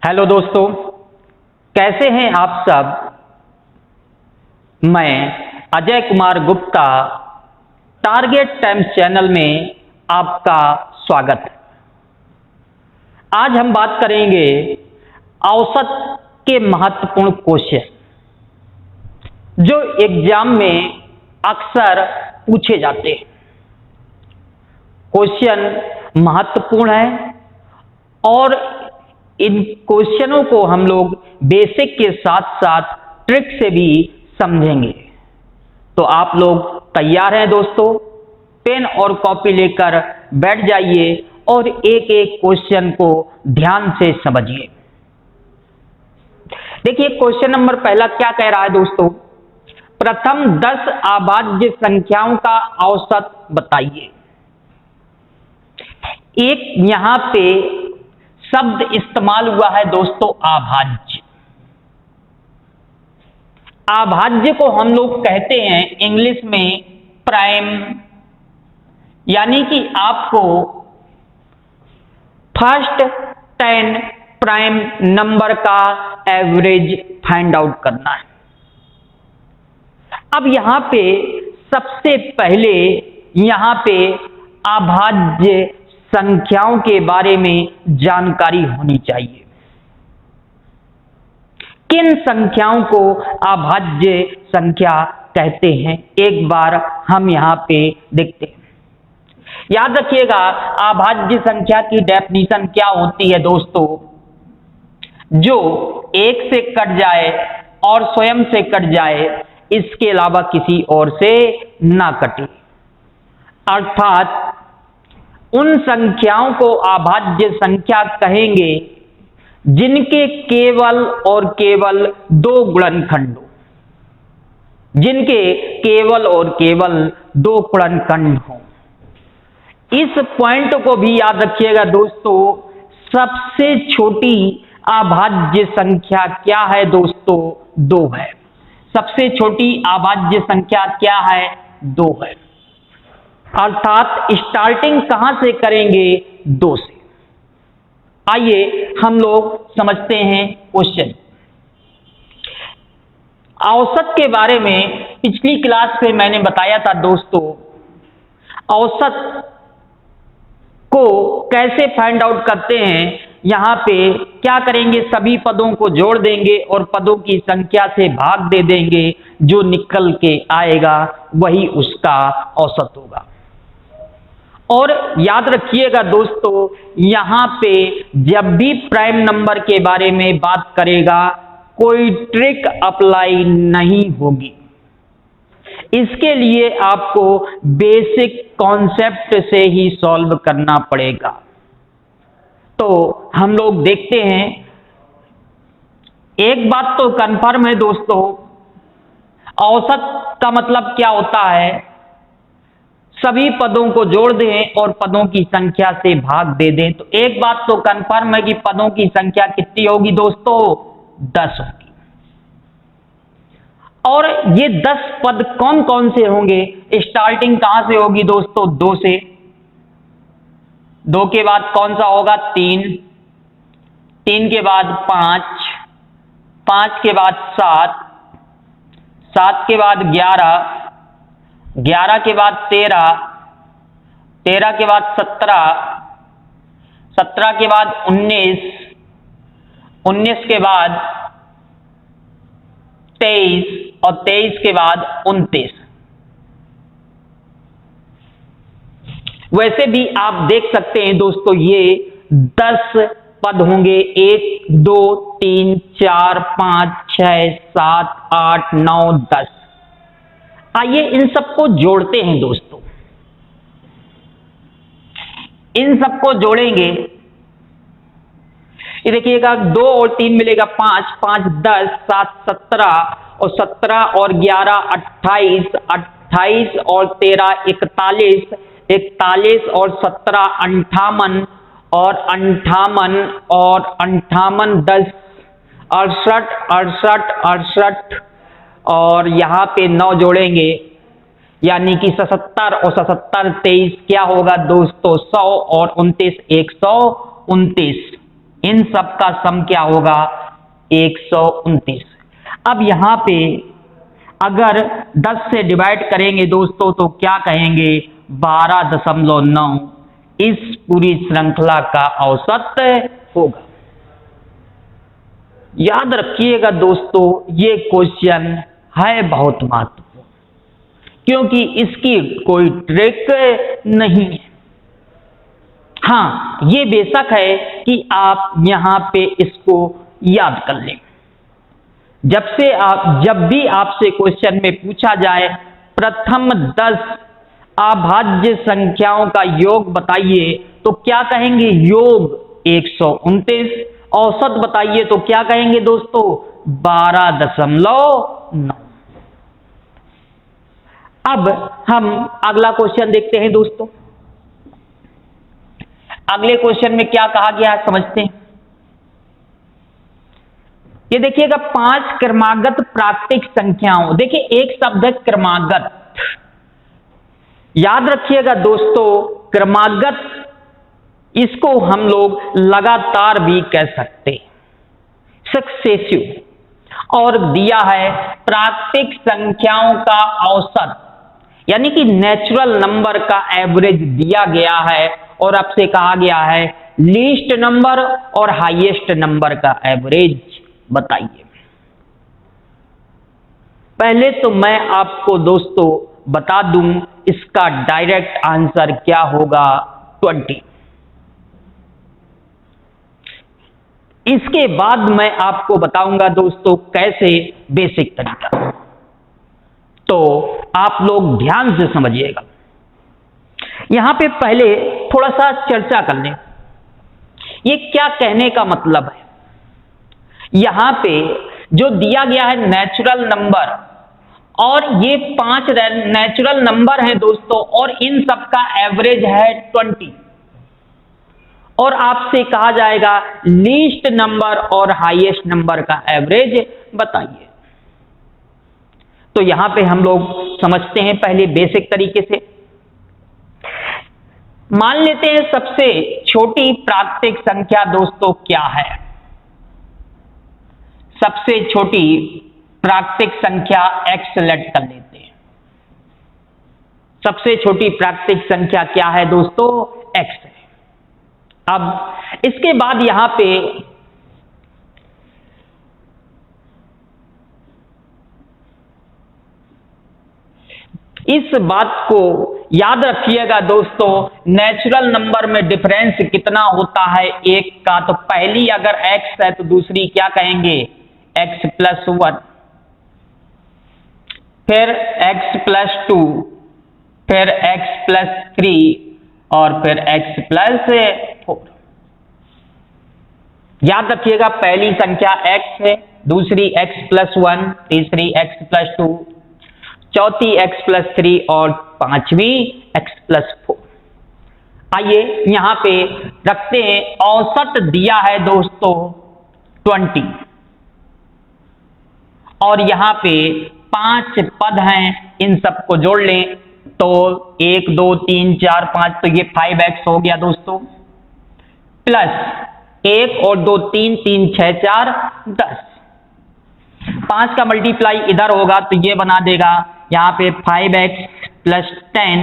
Hello दोस्तों, कैसे हैं आप सब। मैं Ajay Kumar Gupta target times channel में आपका स्वागत है। आज हम बात करेंगे औसत के महत्वपूर्ण क्वेश्चन जो एग्जाम में अक्सर पूछे जाते हैं। क्वेश्चन महत्वपूर्ण है और इन क्वेश्चनों को हम लोग बेसिक के साथ साथ ट्रिक से भी समझेंगे। तो आप लोग तैयार हैं दोस्तों? पेन और कॉपी लेकर बैठ जाइए और एक एक क्वेश्चन को ध्यान से समझिए। देखिए, क्वेश्चन नंबर पहला क्या कह रहा है दोस्तों। प्रथम 10 अभाज्य संख्याओं का औसत बताइए। एक यहां पे शब्द इस्तेमाल हुआ है दोस्तों, अभाज्य। अभाज्य को हम लोग कहते हैं इंग्लिश में प्राइम, यानी कि आपको फर्स्ट 10 प्राइम नंबर का एवरेज फाइंड आउट करना है। अब यहां पे सबसे पहले यहां पे अभाज्य संख्याओं के बारे में जानकारी होनी चाहिए। किन संख्याओं को अभाज्य संख्या कहते हैं, एक बार हम यहां पे देखते हैं। याद रखिएगा, अभाज्य संख्या की डेफिनेशन क्या होती है दोस्तों। जो एक से कट जाए और स्वयं से कट जाए, इसके अलावा किसी और से ना कटे। अर्थात उन संख्याओं को अभाज्य संख्या कहेंगे जिनके केवल और केवल दो गुणनखंड हो, जिनके केवल और केवल दो गुणनखंड हो। इस पॉइंट को भी याद रखिएगा दोस्तों। सबसे छोटी अभाज्य संख्या क्या है दोस्तों? 2 है। सबसे छोटी अभाज्य संख्या क्या है? 2 है। अर्थात स्टार्टिंग कहां से करेंगे? 2 से। आइए हम लोग समझते हैं क्वेश्चन। औसत के बारे में पिछली क्लास में मैंने बताया था दोस्तों। औसत को कैसे फाइंड आउट करते हैं। यहां पे क्या करेंगे, सभी पदों को जोड़ देंगे और पदों की संख्या से भाग दे देंगे। जो निकल के आएगा वही उसका औसत होगा। और याद रखिएगा दोस्तों, यहां पे जब भी प्राइम नंबर के बारे में बात करेगा कोई ट्रिक अप्लाई नहीं होगी। इसके लिए आपको बेसिक कॉन्सेप्ट से ही सॉल्व करना पड़ेगा। तो हम लोग देखते हैं। एक बात तो कंफर्म है दोस्तों, औसत का मतलब क्या होता है, सभी पदों को जोड़ दें और पदों की संख्या से भाग दे दें। तो एक बात तो कंफर्म है कि पदों की संख्या कितनी होगी दोस्तों? 10 होगी। और ये 10 पद कौन कौन से होंगे? स्टार्टिंग कहां से होगी दोस्तों? 2 से। 2 के बाद कौन सा होगा? 3। 3 के बाद 5। 5 के बाद 7। 7 के बाद 11। 11 के बाद 13। 13 के बाद 17। 17 के बाद 19। 19 के बाद 23 और 23 के बाद 29। वैसे भी आप देख सकते हैं दोस्तों, ये 10 पद होंगे। 1 2 3 4 5 6 7 8 9 10। आइए इन सबको जोड़ते हैं दोस्तों। इन सबको जोड़ेंगे, ये देखिएगा 2 और 3 मिलेगा 5, 5 10, 7 17 और 17 और 11 28, 28 और 13 41, 41 और 17 58 और 58 और 58 10 68 68 68 और यहां पे 9 जोड़ेंगे, यानी कि 77 और 77 23 क्या होगा दोस्तों? 100 और 29 129। इन सब का सम क्या होगा? 129। अब यहां पे अगर 10 से डिवाइड करेंगे दोस्तों तो क्या कहेंगे? 12.9 इस पूरी श्रृंखला का औसत होगा। याद रखिएगा दोस्तों, ये क्वेश्चन है बहुत महत्वपूर्ण, क्योंकि इसकी कोई ट्रिक नहीं है। हाँ, ये बेशक है कि आप यहां पे इसको याद कर लें। जब भी आपसे क्वेश्चन में पूछा जाए प्रथम 10 अभाज्य संख्याओं का योग बताइए, तो क्या कहेंगे? योग 129। औसत बताइए तो क्या कहेंगे दोस्तों? 12.9। अब हम अगला क्वेश्चन देखते हैं दोस्तों। अगले क्वेश्चन में क्या कहा गया है समझते हैं। ये देखिएगा, 5 क्रमागत प्राकृतिक संख्याओं। देखिए, एक शब्द है क्रमागत। याद रखिएगा दोस्तों, क्रमागत इसको हम लोग लगातार भी कह सकते, सक्सेसिव। और दिया है प्राकृतिक संख्याओं का औसत, यानी कि नेचुरल नंबर का एवरेज दिया गया है, और आपसे कहा गया है लीस्ट नंबर और हाईएस्ट नंबर का एवरेज बताइए। पहले तो मैं आपको दोस्तों बता दूं, इसका डायरेक्ट आंसर क्या होगा? 20। इसके बाद मैं आपको बताऊंगा दोस्तों कैसे बेसिक तरीका, तो आप लोग ध्यान से समझिएगा। यहां पे पहले थोड़ा सा चर्चा कर लें, ये क्या कहने का मतलब है। यहां पे जो दिया गया है नेचुरल नंबर, और ये 5 नेचुरल नंबर हैं दोस्तों, और इन सब का एवरेज है 20, और आपसे कहा जाएगा लीस्ट नंबर और हाईएस्ट नंबर का एवरेज बताइए। तो यहां पे हम लोग समझते हैं पहले बेसिक तरीके से। मान लेते हैं सबसे छोटी प्राकृतिक संख्या दोस्तों क्या है? सबसे छोटी प्राकृतिक संख्या x सेलेक्ट कर लेते हैं। सबसे छोटी प्राकृतिक संख्या क्या है दोस्तों? x है। अब इसके बाद यहां पे इस बात को याद रखिएगा दोस्तों, नेचुरल नंबर में डिफरेंस कितना होता है एक का? तो पहली अगर x है तो दूसरी क्या कहेंगे? x + 1, फिर x + 2, फिर x + 3 और फिर x + 4। याद रखिएगा, पहली संख्या x है, दूसरी x + 1, तीसरी x + 2, चौथी x + 3 और पांचवी x + 4। आइए यहां पे रखते हैं, औसत दिया है दोस्तों 20, और यहां पे 5 पद हैं, इन सबको जोड़ लें तो 1 2 3 4 5, तो ये 5x हो गया दोस्तों, प्लस 1 और 2 3 3 6 4 10। 5 का मल्टीप्लाई इधर होगा तो ये बना देगा यहाँ पे 5x + 10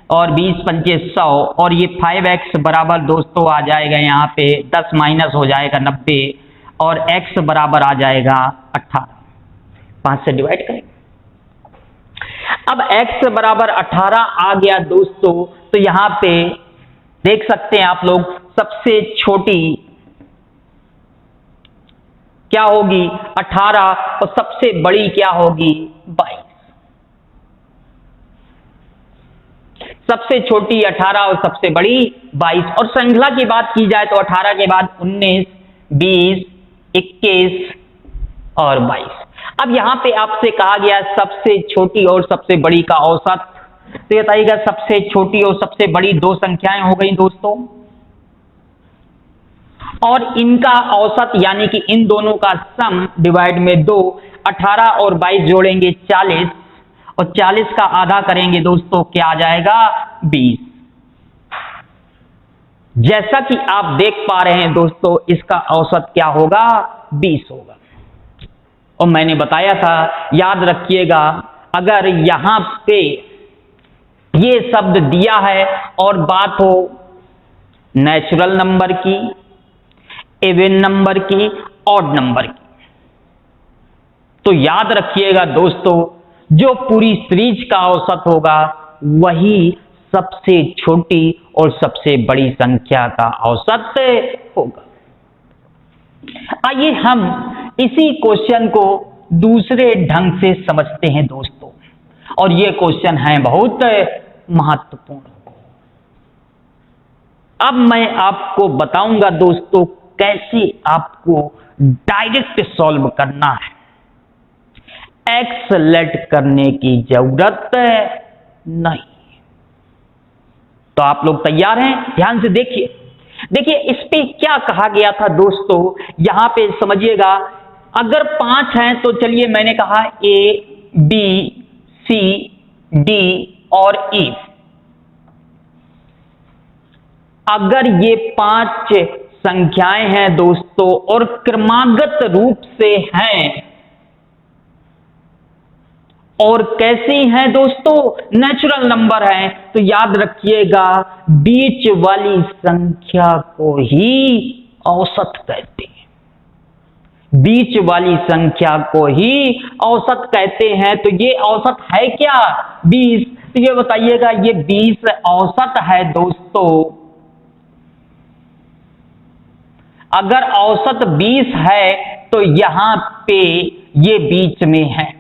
और 20 पंचे 100, और ये 5x बराबर दोस्तों आ जाएगा यहाँ पे 10 माइनस हो जाएगा 90, और x बराबर आ जाएगा 18। 5 से डिवाइड करें। अब x बराबर 18 आ गया दोस्तों, तो यहाँ पे देख सकते हैं आप लोग, सबसे छोटी क्या होगी? 18, और सबसे बड़ी क्या होगी? 22। सबसे छोटी 18 और सबसे बड़ी 22, और श्रृंखला की बात की जाए तो 18 के बाद 19, 20, 21 और 22। अब यहां पे आपसे कहा गया सबसे छोटी और सबसे बड़ी का औसत, तो ये बताइएगा सबसे छोटी और सबसे बड़ी दो संख्याएं हो गई दोस्तों, और इनका औसत यानी कि इन दोनों का सम डिवाइड में 2, 18 और 22 जोड़ेंगे 40, और 40 का आधा करेंगे दोस्तों क्या आ जाएगा? 20। जैसा कि आप देख पा रहे हैं दोस्तों, इसका औसत क्या होगा? 20 होगा। और मैंने बताया था, याद रखिएगा, अगर यहां पे ये शब्द दिया है और बात हो नेचुरल नंबर की, इवन नंबर की, ऑड नंबर की, तो याद रखिएगा दोस्तों, जो पूरी सीरीज का औसत होगा वही सबसे छोटी और सबसे बड़ी संख्या का औसत होगा। आइए हम इसी क्वेश्चन को दूसरे ढंग से समझते हैं दोस्तों, और ये क्वेश्चन है बहुत महत्वपूर्ण। अब मैं आपको बताऊंगा दोस्तों कैसे आपको डायरेक्ट सॉल्व करना है, एक्सलेट करने की जरूरत नहीं। तो आप लोग तैयार हैं? ध्यान से देखिए। देखिए इस पे क्या कहा गया था दोस्तों, यहां पे समझिएगा, अगर 5 हैं तो चलिए मैंने कहा ए बी सी डी और ई, अगर ये 5 संख्याएं हैं दोस्तों और क्रमागत रूप से हैं, और कैसी हैं दोस्तों? नेचुरल नंबर हैं, तो याद रखिएगा बीच वाली संख्या को ही औसत कहते हैं। बीच वाली संख्या को ही औसत कहते हैं। तो ये औसत है क्या? 20। तो ये बताइएगा, ये 20 औसत है दोस्तों। अगर औसत 20 है तो यहां पे ये बीच में है,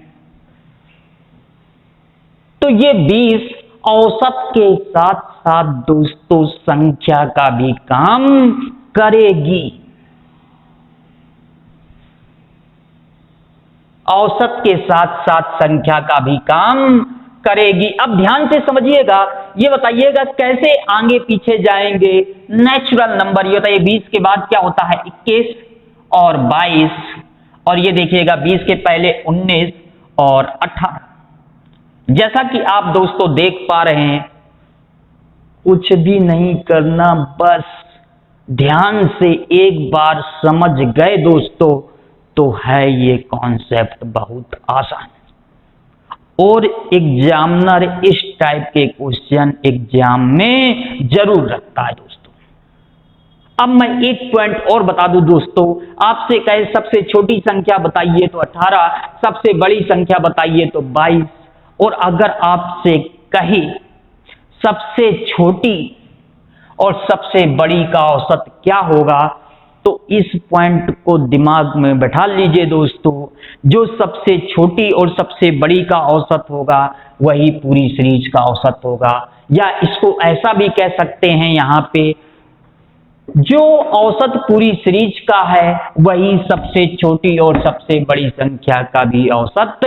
तो ये 20 औसत के साथ साथ दोस्तों संख्या का भी काम करेगी। औसत के साथ साथ संख्या का भी काम करेगी। अब ध्यान से समझिएगा, ये बताइएगा कैसे आगे पीछे जाएंगे। नेचुरल नंबर, ये बताइए 20 के बाद क्या होता है? 21 और 22, और ये देखिएगा 20 के पहले 19 और 18। जैसा कि आप दोस्तों देख पा रहे हैं, कुछ भी नहीं करना, बस ध्यान से एक बार समझ गए दोस्तों तो है ये कॉन्सेप्ट बहुत आसान। और एग्जामिनर इस टाइप के क्वेश्चन एग्जाम में जरूर रखता है दोस्तों। अब मैं एक पॉइंट और बता दूं दोस्तों, आपसे कहे सबसे छोटी संख्या बताइए तो 18, सबसे बड़ी संख्या बताइए तो 22, और अगर आपसे कहे सबसे छोटी और सबसे बड़ी का औसत क्या होगा, तो इस पॉइंट को दिमाग में बैठा लीजिए दोस्तों, जो सबसे छोटी और सबसे बड़ी का औसत होगा वही पूरी सीरीज का औसत होगा। या इसको ऐसा भी कह सकते हैं, यहां पे जो औसत पूरी सीरीज का है वही सबसे छोटी और सबसे बड़ी संख्या का भी औसत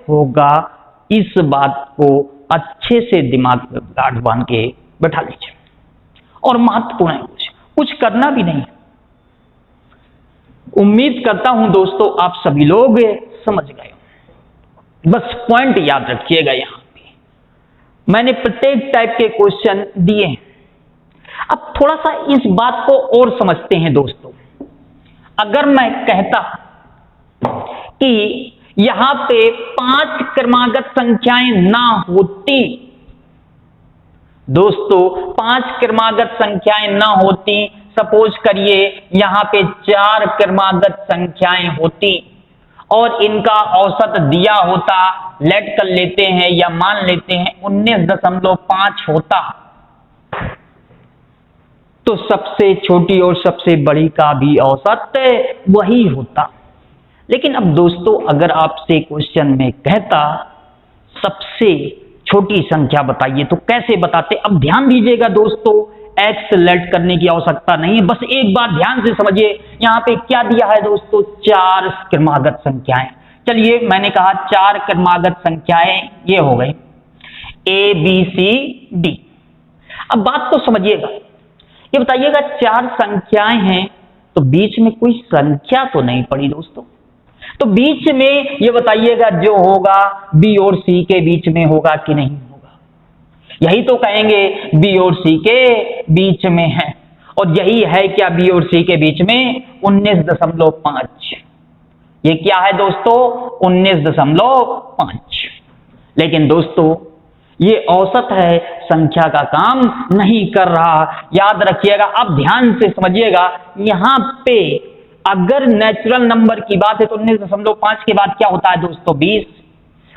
होगा। इस बात को अच्छे से दिमाग में गांठ बांध के बैठा लीजिए। और महत्वपूर्ण है, कुछ करना भी नहीं। उम्मीद करता हूं दोस्तों आप सभी लोग समझ गए। बस पॉइंट याद रखिएगा, यहां पे मैंने प्रत्येक टाइप के क्वेश्चन दिए हैं। अब थोड़ा सा इस बात को और समझते हैं दोस्तों। अगर मैं कहता कि यहां पे 5 क्रमागत संख्याएं ना होती दोस्तों, 5 क्रमागत संख्याएं ना होती, सपोज करिए यहां पे 4 क्रमागत संख्याएं होती और इनका औसत दिया होता, लेट कर लेते हैं या मान लेते हैं 19.5 होता, तो सबसे छोटी और सबसे बड़ी का भी औसत वही होता। लेकिन अब दोस्तों अगर आपसे क्वेश्चन में कहता सबसे छोटी संख्या बताइए, तो कैसे बताते? अब ध्यान दीजिएगा दोस्तों, एक्सलेट करने की आवश्यकता नहीं है, बस एक बार ध्यान से समझिए। यहां पे क्या दिया है दोस्तों? 4 क्रमागत संख्याएं। चलिए मैंने कहा 4 क्रमागत संख्याएं ये हो गई ए बी सी डी। अब बात को समझिएगा, ये बताइएगा 4 संख्याएं हैं तो बीच में कोई संख्या तो नहीं पड़ी दोस्तों, तो बीच में ये बताइएगा जो होगा बी और सी के बीच में होगा कि नहीं होगा? यही तो कहेंगे बी और सी के बीच में है। और यही है क्या बी और सी के बीच में 19.5। ये क्या है दोस्तों? 19.5। लेकिन दोस्तों ये औसत है, संख्या का काम नहीं कर रहा। याद रखिएगा, अब ध्यान से समझिएगा, यहां पे अगर नेचुरल नंबर की बात है तो 19.5 के बाद क्या होता है दोस्तों? 20,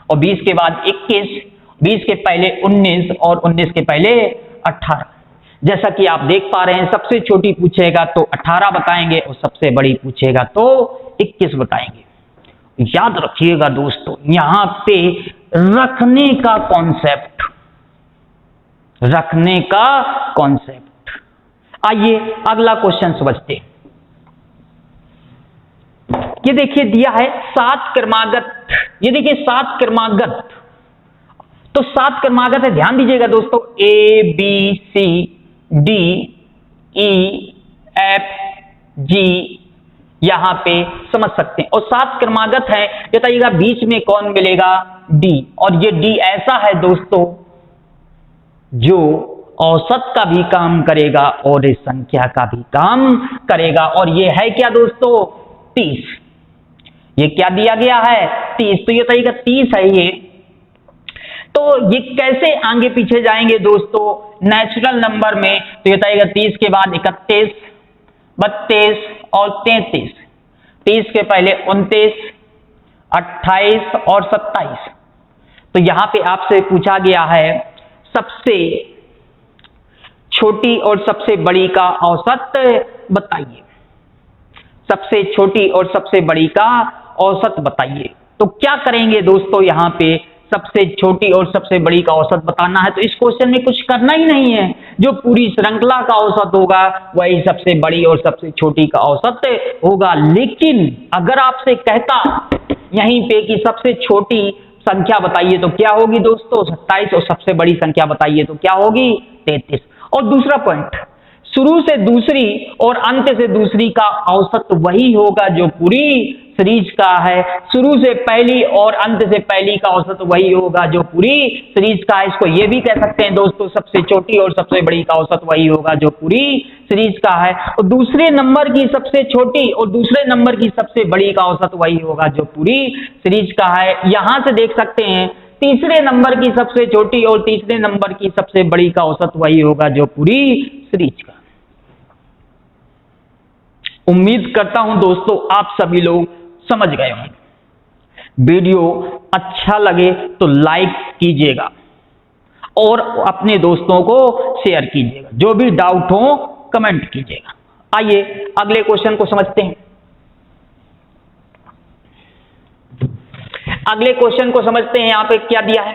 और 20 के बाद 21, 20 के पहले 19 और 19 के पहले 18। जैसा कि आप देख पा रहे हैं, सबसे छोटी पूछेगा तो 18 बताएंगे और सबसे बड़ी पूछेगा तो 21 बताएंगे। याद रखिएगा दोस्तों, यहां पे रखने का कॉन्सेप्ट। आइए अगला क्वेश्चन समझते हैं। ये देखिए दिया है 7 क्रमागत। ये देखिए 7 क्रमागत, तो 7 क्रमागत है, ध्यान दीजिएगा दोस्तों, A B C D E F G, यहां पे समझ सकते हैं। और 7 क्रमागत है, बताइएगा बीच में कौन मिलेगा? डी। और ये डी ऐसा है दोस्तों जो औसत का भी काम करेगा और इस संख्या का भी काम करेगा। और ये है क्या दोस्तों? 30। ये क्या दिया गया है? 30। तो ये बताइएगा 30 है ये। तो ये कैसे आगे पीछे जाएंगे दोस्तों नेचुरल नंबर में? तो ये बताइएगा 30 के बाद 31, 32 और 33, 30 के पहले 29, 28 और 27। तो यहां पे आपसे पूछा गया है सबसे छोटी और सबसे बड़ी का औसत बताइए। सबसे छोटी और सबसे बड़ी का औसत बताइए। तो क्या करेंगे दोस्तों, यहां पे सबसे छोटी और सबसे बड़ी का औसत बताना है, तो इस क्वेश्चन में कुछ करना ही नहीं है। जो पूरी श्रृंखला का औसत होगा वही सबसे बड़ी और सबसे छोटी का औसत होगा। लेकिन अगर आपसे कहता यहीं पे कि सबसे छोटी संख्या बताइए तो क्या होगी दोस्तों? 27। और सबसे बड़ी संख्या बताइए तो क्या होगी? 33। और दूसरा पॉइंट, शुरू से दूसरी और अंत से दूसरी का औसत वही होगा जो पूरी सीरीज का है। शुरू से पहली और अंत से पहली का औसत वही होगा जो पूरी सीरीज का है। इसको ये भी कह सकते हैं दोस्तों, सबसे छोटी और सबसे बड़ी का औसत वही होगा जो पूरी सीरीज का है। और दूसरे नंबर की सबसे छोटी और दूसरे नंबर की सबसे बड़ी का औसत वही होगा जो पूरी सीरीज का है। यहां से देख सकते हैं तीसरे नंबर की सबसे छोटी और तीसरे नंबर की सबसे बड़ी का औसत वही होगा जो पूरी सीरीज का। उम्मीद करता हूं दोस्तों आप सभी लोग समझ गए होंगे। वीडियो अच्छा लगे तो लाइक कीजिएगा और अपने दोस्तों को शेयर कीजिएगा। जो भी डाउट हो कमेंट कीजिएगा। आइए अगले क्वेश्चन को समझते हैं। अगले क्वेश्चन को समझते हैं। यहां पे क्या दिया है?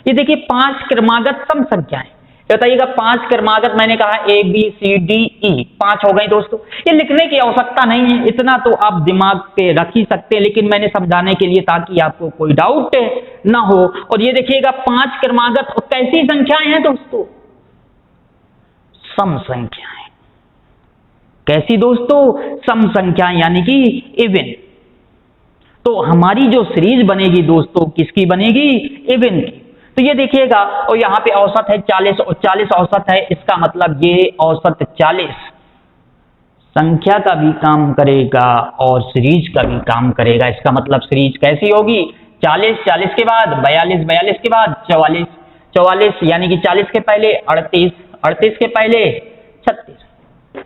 ये देखिए 5 क्रमागत सम संख्याएं। बताइएगा 5 क्रमागत, मैंने कहा ए बी सी डी ई, 5 हो गए दोस्तों। ये लिखने की आवश्यकता नहीं है, इतना तो आप दिमाग पे रख ही सकते हैं, लेकिन मैंने समझाने के लिए ताकि आपको कोई डाउट ना हो। और ये देखिएगा 5 क्रमागत, और कैसी संख्याएं हैं दोस्तों? सम संख्याएं। कैसी दोस्तों? सम संख्याएं, यानी कि इवन। तो हमारी जो सीरीज बनेगी दोस्तों किसकी बनेगी? इवन की। तो ये देखिएगा, और यहां पे औसत है 40 और 40 औसत है, इसका मतलब ये औसत 40 संख्या का भी काम करेगा और सीरीज का भी काम करेगा। इसका मतलब सीरीज कैसी होगी? 40, 40 के बाद 42, 42 के बाद 44, 44 यानी कि 40 के पहले 38, 38 के पहले 36।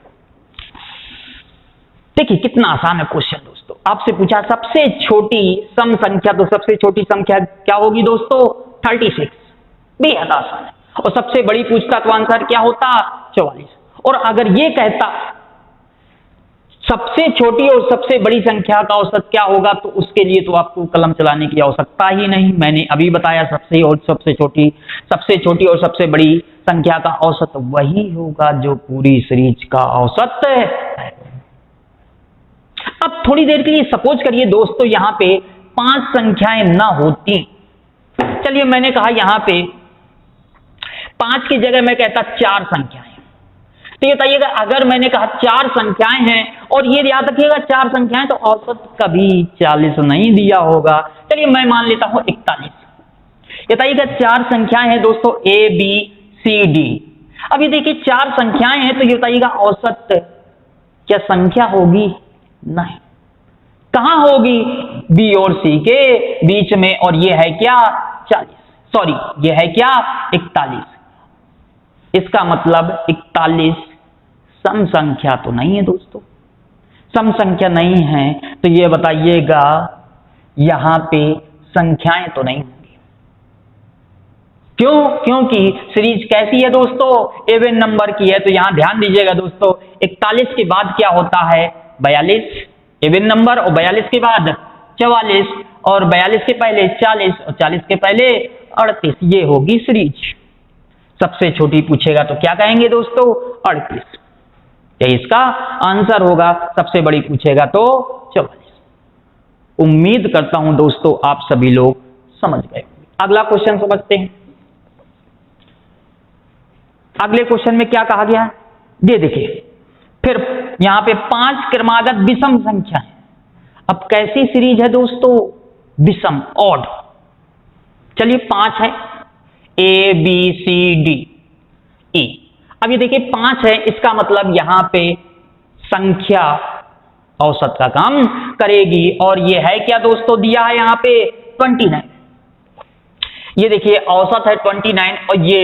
देखिए कितना आसान है क्वेश्चन दोस्तों। आपसे पूछा सबसे छोटी सम संख्या, तो सबसे छोटी संख्या क्या होगी दोस्तों? 36। बेहद आसान है। और सबसे बड़ी पूछता तो आंसर क्या होता? 44। और अगर ये कहता सबसे छोटी और सबसे बड़ी संख्या का औसत क्या होगा, तो उसके लिए तो आपको कलम चलाने की आवश्यकता ही नहीं। मैंने अभी बताया सबसे छोटी और सबसे बड़ी संख्या का औसत वही होगा जो पूरी सीरीज का औसत है। अब थोड़ी देर के लिए सपोज करिए दोस्तों यहां पे 5 संख्याएं ना होती। चलिए मैंने कहा यहां पे 5 की जगह मैं कहता 4 संख्याएं। तो ये बताइएगा अगर मैंने कहा 4 संख्याएं हैं, और ये याद रखिएगा 4 संख्याएं, तो औसत कभी 40 नहीं दिया होगा। चलिए मैं मान लेता हूं 41। बताइएगा 4 संख्याएं हैं दोस्तों, ए बी सी डी। अभी देखिए 4 संख्याएं हैं, तो ये बताइएगा औसत क्या संख्या होगी? नहीं। कहां होगी? बी और सी के बीच में, और ये है क्या? 40, सॉरी ये है क्या? 41। इसका मतलब 41 सम संख्या तो नहीं है दोस्तों। सम संख्या नहीं है तो ये बताइएगा यहां पे संख्याएं तो नहीं होंगी। क्यों? क्योंकि सीरीज कैसी है दोस्तों? इवन नंबर की है। तो यहां ध्यान दीजिएगा दोस्तों, 41 के बाद क्या होता है? 42, इवन नंबर, और 42 के बाद 44, और 42 के पहले 40, और 40 के पहले 38। ये होगी सीरीज। सबसे छोटी पूछेगा तो क्या कहेंगे दोस्तों? 38। यही इसका आंसर होगा। सबसे बड़ी पूछेगा तो 44। उम्मीद करता हूं दोस्तों आप सभी लोग समझ गए। अगला क्वेश्चन समझते हैं। अगले क्वेश्चन में क्या कहा गया है? ये देखिए, फिर यहां पे 5 क्रमागत विषम संख्या है। अब कैसी सीरीज है दोस्तों? विषम, ऑड। चलिए 5 है, ए बी सी डी ई। अब ये देखिए 5 है, इसका मतलब यहां पे संख्या औसत का काम करेगी। और ये है क्या दोस्तों? दिया है यहां पे 29। ये देखिए औसत है 29, और ये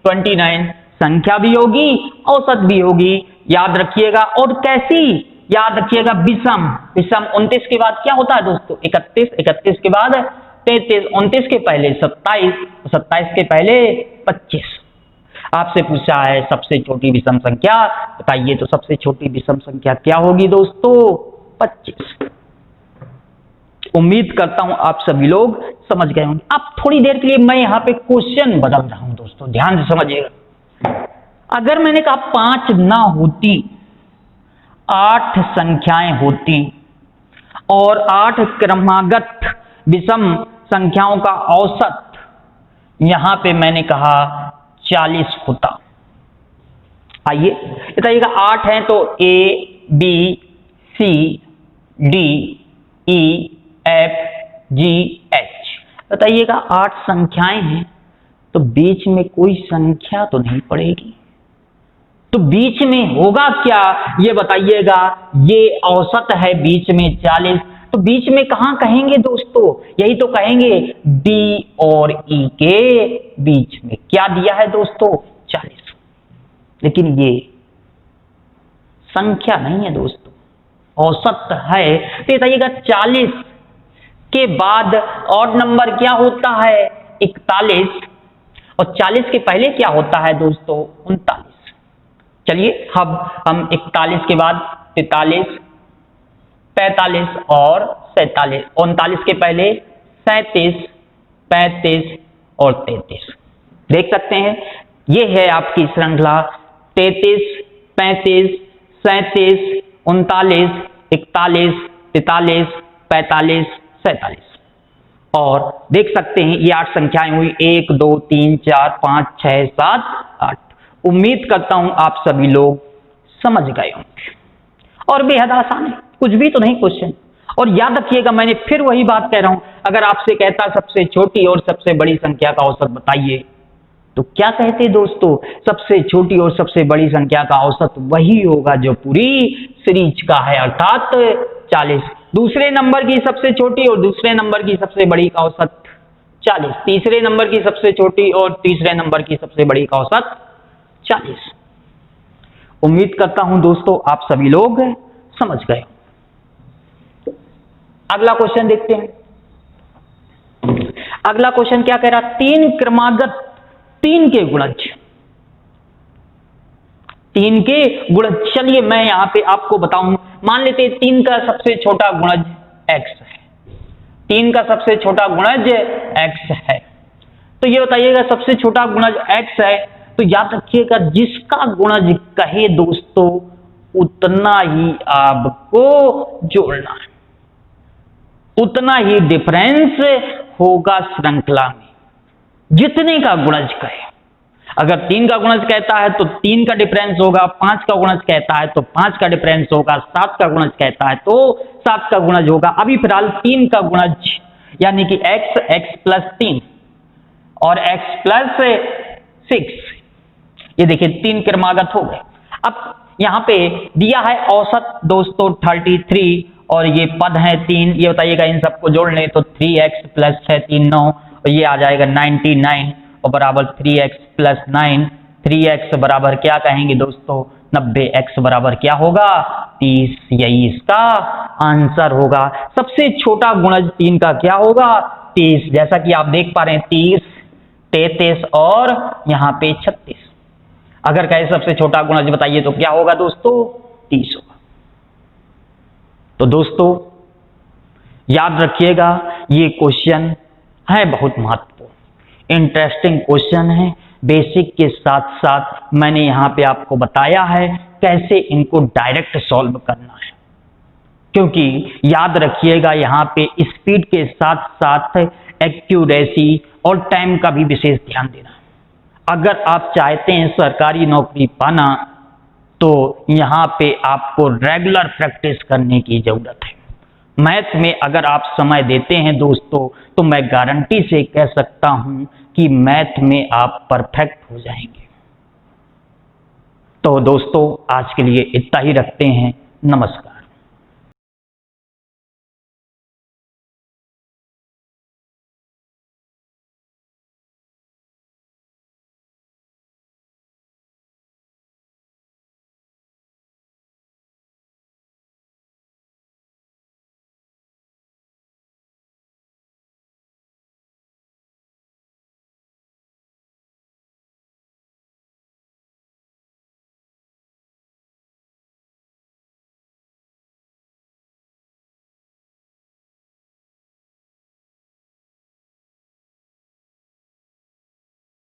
29 संख्या भी होगी, औसत भी होगी। याद रखिएगा। और कैसी? याद रखिएगा विषम। विषम 29 के बाद क्या होता है दोस्तों? 31, 31 के बाद 33, 29 के पहले 27, 27 के पहले 25। आपसे पूछा है सबसे छोटी विषम संख्या बताइए, तो सबसे छोटी विषम संख्या क्या होगी दोस्तों? 25। उम्मीद करता हूं आप सभी लोग समझ गए होंगे। अब थोड़ी देर के लिए मैं यहां पे क्वेश्चन बदल रहा हूं दोस्तों, ध्यान से समझिएगा। अगर मैंने कहा 5 ना होती, 8 संख्याएं होती, और 8 क्रमागत विषम संख्याओं का औसत यहां पे मैंने कहा 40 होता। आइए बताइएगा, 8 है तो A B C D E F G H. बताइएगा 8 संख्याएं हैं, तो बीच में कोई संख्या तो नहीं पड़ेगी। तो बीच में होगा क्या ये बताइएगा? ये औसत है बीच में 40, तो बीच में कहां कहेंगे दोस्तों? यही तो कहेंगे डी और ई के बीच में। क्या दिया है दोस्तों? 40। लेकिन ये संख्या नहीं है दोस्तों, औसत है। तो बताइएगा 40 के बाद ऑड नंबर क्या होता है? 41, और 40 के पहले क्या होता है दोस्तों? 39। चलिए अब हम 41 के बाद 43, 45 और 47, 39 के पहले 37, 35 और 33 देख सकते हैं। ये है आपकी श्रृंखला 33, 35, 37, 39, 41, 43, 45, 47। और देख सकते हैं ये 8 संख्याएं हुई, 1 2 3 4 5 6 7 8। उम्मीद करता हूं आप सभी लोग समझ गए होंगे, और बेहद आसान है, कुछ भी तो नहीं क्वेश्चन। और याद रखिएगा, मैंने फिर वही बात कह रहा हूं, अगर आपसे कहता सबसे छोटी और सबसे बड़ी संख्या का औसत बताइए, तो क्या कहते दोस्तों? सबसे छोटी और सबसे बड़ी संख्या का औसत वही होगा जो पूरी सीरीज का है, अर्थात 40। दूसरे नंबर की सबसे छोटी और दूसरे नंबर की सबसे बड़ी का औसत 40, तीसरे नंबर की सबसे छोटी और तीसरे नंबर की सबसे बड़ी का औसत 40। उम्मीद करता हूं दोस्तों आप सभी लोग समझ गए। अगला क्वेश्चन देखते हैं। अगला क्वेश्चन क्या कह रहा? 3 क्रमागत 3 के गुणज। 3 के गुणज। चलिए मैं यहां पे आपको बताऊं, मान लेते हैं 3 का सबसे छोटा गुणज x है। 3 का सबसे छोटा गुणज x है। तो ये बताइएगा सबसे छोटा गुणज x है, तो याद रखिएगा जिसका गुणज कहे दोस्तों उतना ही आपको जोड़ना है, उतना ही डिफरेंस होगा श्रृंखला में, जितने का गुणज कहे। अगर 3 का गुणज कहता है तो 3 का डिफरेंस होगा, 5 का गुणज कहता है तो 5 का डिफरेंस होगा, 7 का गुणज कहता है तो 7 का गुणज होगा। अभी फिलहाल 3 का गुणज यानी कि x, x प्लस 3 और x प्लस 6, ये देखिए 3 क्रमागत हो गए। अब यहाँ पे दिया है औसत दोस्तों 33 और ये पद है 3। ये बताइएगा इन सबको जोड़ लें तो 3x प्लस 6 3 9 और ये आ जाएगा 99 और बराबर 3x प्लस 9। 3x बराबर क्या कहेंगे दोस्तों 90, x बराबर क्या होगा 30। यही इसका आंसर होगा। सबसे छोटा गुणज 3 का क्या होगा 30। जैसा कि आप देख पा रहे हैं 30, 33 और यहाँ पे 36। अगर कहे सबसे छोटा गुणज बताइए तो क्या होगा दोस्तों 30 होगा। तो दोस्तों याद रखिएगा ये क्वेश्चन है बहुत महत्वपूर्ण, इंटरेस्टिंग क्वेश्चन है। बेसिक के साथ साथ मैंने यहाँ पे आपको बताया है कैसे इनको डायरेक्ट सॉल्व करना है, क्योंकि याद रखिएगा यहाँ पे स्पीड के साथ साथ एक्यूरेसी और टाइम का भी विशेष ध्यान देना है। अगर आप चाहते हैं सरकारी नौकरी पाना तो यहाँ पे आपको रेगुलर प्रैक्टिस करने की जरूरत है। मैथ में अगर आप समय देते हैं दोस्तों तो मैं गारंटी से कह सकता हूं कि मैथ में आप परफेक्ट हो जाएंगे। तो दोस्तों आज के लिए इतना ही रखते हैं। नमस्कार।